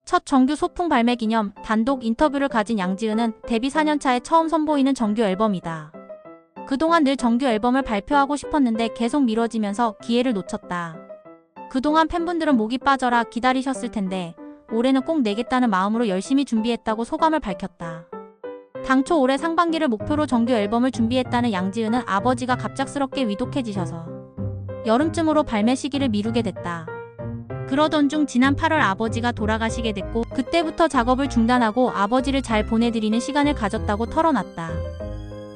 첫 정규 소풍 발매 기념 단독 인터뷰를 가진 양지은은 데뷔 4년차에 처음 선보이는 정규 앨범이다. 그동안 늘 정규 앨범을 발표하고 싶었는데 계속 미뤄지면서 기회를 놓쳤다. 그동안 팬분들은 목이 빠져라 기다리셨을 텐데 올해는 꼭 내겠다는 마음으로 열심히 준비했다고 소감을 밝혔다. 당초 올해 상반기를 목표로 정규 앨범을 준비했다는 양지은은 아버지가 갑작스럽게 위독해지셔서 여름쯤으로 발매 시기를 미루게 됐다. 그러던 중 지난 8월 아버지가 돌아가시게 됐고 그때부터 작업을 중단하고 아버지를 잘 보내드리는 시간을 가졌다고 털어놨다.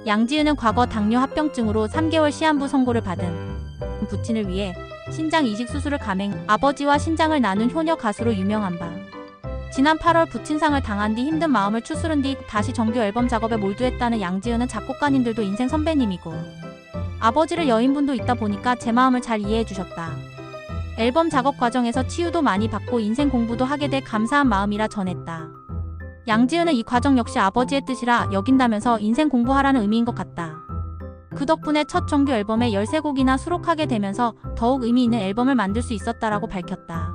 양지은은 과거 당뇨 합병증으로 3개월 시한부 선고를 받은 부친을 위해 신장 이식 수술을 감행, 아버지와 신장을 나눈 효녀 가수로 유명한 바. 지난 8월 부친상을 당한 뒤 힘든 마음을 추스른 뒤 다시 정규 앨범 작업에 몰두했다는 양지은은 작곡가님들도 인생 선배님이고 아버지를 여인분도 있다 보니까 제 마음을 잘 이해해 주셨다. 앨범 작업 과정에서 치유도 많이 받고 인생 공부도 하게 돼 감사한 마음이라 전했다. 양지은은 이 과정 역시 아버지의 뜻이라 여긴다면서 인생 공부하라는 의미인 것 같다. 그 덕분에 첫 정규 앨범에 13곡이나 수록하게 되면서 더욱 의미 있는 앨범을 만들 수 있었다라고 밝혔다.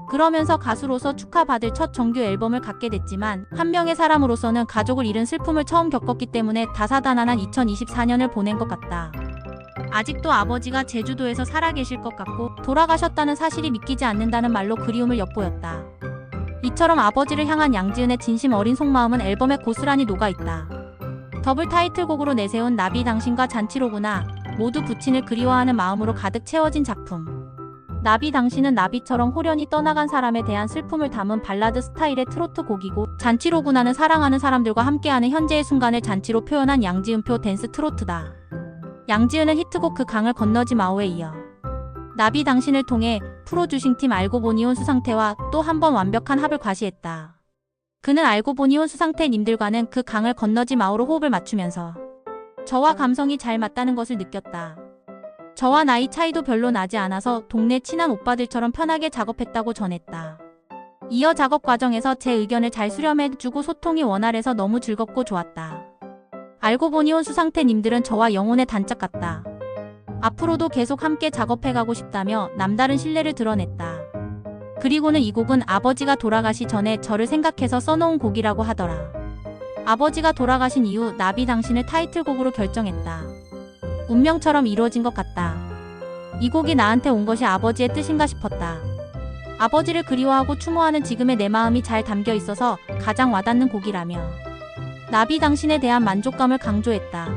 그러면서 가수로서 축하받을 첫 정규 앨범을 갖게 됐지만 한 명의 사람으로서는 가족을 잃은 슬픔을 처음 겪었기 때문에 다사다난한 2024년을 보낸 것 같다. 아직도 아버지가 제주도에서 살아계실 것 같고 돌아가셨다는 사실이 믿기지 않는다는 말로 그리움을 엿보였다. 이처럼 아버지를 향한 양지은의 진심 어린 속마음은 앨범에 고스란히 녹아있다. 더블 타이틀곡으로 내세운 나비 당신과 잔치로구나 모두 부친을 그리워하는 마음으로 가득 채워진 작품. 나비 당신은 나비처럼 호련히 떠나간 사람에 대한 슬픔을 담은 발라드 스타일의 트로트 곡이고 잔치로구나는 사랑하는 사람들과 함께하는 현재의 순간을 잔치로 표현한 양지은표 댄스 트로트다. 양지은은 히트곡 그 강을 건너지 마오에 이어 나비 당신을 통해 프로듀싱팀 알고 보니 온 수상태와 또 한 번 완벽한 합을 과시했다. 그는 알고 보니 온 수상태님들과는 그 강을 건너지 마오로 호흡을 맞추면서 저와 감성이 잘 맞다는 것을 느꼈다. 저와 나이 차이도 별로 나지 않아서 동네 친한 오빠들처럼 편하게 작업했다고 전했다. 이어 작업 과정에서 제 의견을 잘 수렴해주고 소통이 원활해서 너무 즐겁고 좋았다. 알고 보니 온 수상태님들은 저와 영혼의 단짝 같다. 앞으로도 계속 함께 작업해가고 싶다며 남다른 신뢰를 드러냈다. 그리고는 이 곡은 아버지가 돌아가시 전에 저를 생각해서 써놓은 곡이라고 하더라. 아버지가 돌아가신 이후 나비 당신을 타이틀곡으로 결정했다. 운명처럼 이루어진 것 같다. 이 곡이 나한테 온 것이 아버지의 뜻인가 싶었다. 아버지를 그리워하고 추모하는 지금의 내 마음이 잘 담겨 있어서 가장 와닿는 곡이라며 나비 당신에 대한 만족감을 강조했다.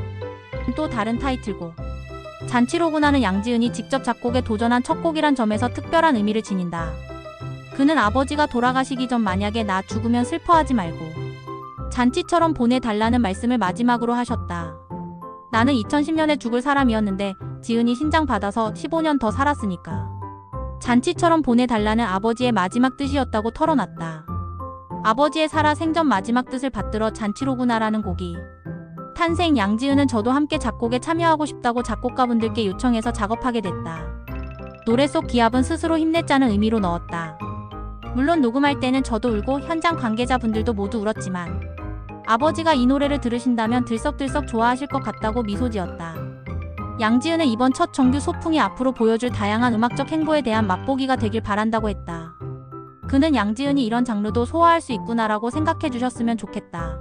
또 다른 타이틀곡 잔치로구나는 양지은이 직접 작곡에 도전한 첫 곡이란 점에서 특별한 의미를 지닌다. 그는 아버지가 돌아가시기 전 만약에 나 죽으면 슬퍼하지 말고 잔치처럼 보내달라는 말씀을 마지막으로 하셨다. 나는 2010년에 죽을 사람이었는데 지은이 신장 받아서 15년 더 살았으니까 잔치처럼 보내달라는 아버지의 마지막 뜻이었다고 털어놨다. 아버지의 살아 생전 마지막 뜻을 받들어 잔치로구나라는 곡이 탄생. 양지은은 저도 함께 작곡에 참여하고 싶다고 작곡가분들께 요청해서 작업하게 됐다. 노래 속 기합은 스스로 힘내자는 의미로 넣었다. 물론 녹음할 때는 저도 울고 현장 관계자분들도 모두 울었지만 아버지가 이 노래를 들으신다면 들썩들썩 좋아하실 것 같다고 미소 지었다. 양지은은 이번 첫 정규 소풍이 앞으로 보여줄 다양한 음악적 행보에 대한 맛보기가 되길 바란다고 했다. 그는 양지은이 이런 장르도 소화할 수 있구나라고 생각해 주셨으면 좋겠다.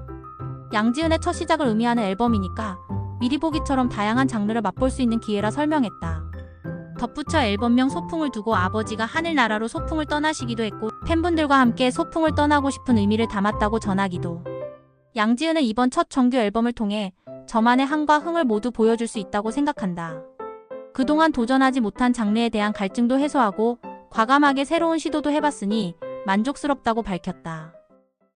양지은의 첫 시작을 의미하는 앨범이니까 미리 보기처럼 다양한 장르를 맛볼 수 있는 기회라 설명했다. 덧붙여 앨범명 소풍을 두고 아버지가 하늘나라로 소풍을 떠나시기도 했고 팬분들과 함께 소풍을 떠나고 싶은 의미를 담았다고 전하기도. 양지은은 이번 첫 정규 앨범을 통해 저만의 한과 흥을 모두 보여줄 수 있다고 생각한다. 그동안 도전하지 못한 장르에 대한 갈증도 해소하고 과감하게 새로운 시도도 해봤으니 만족스럽다고 밝혔다.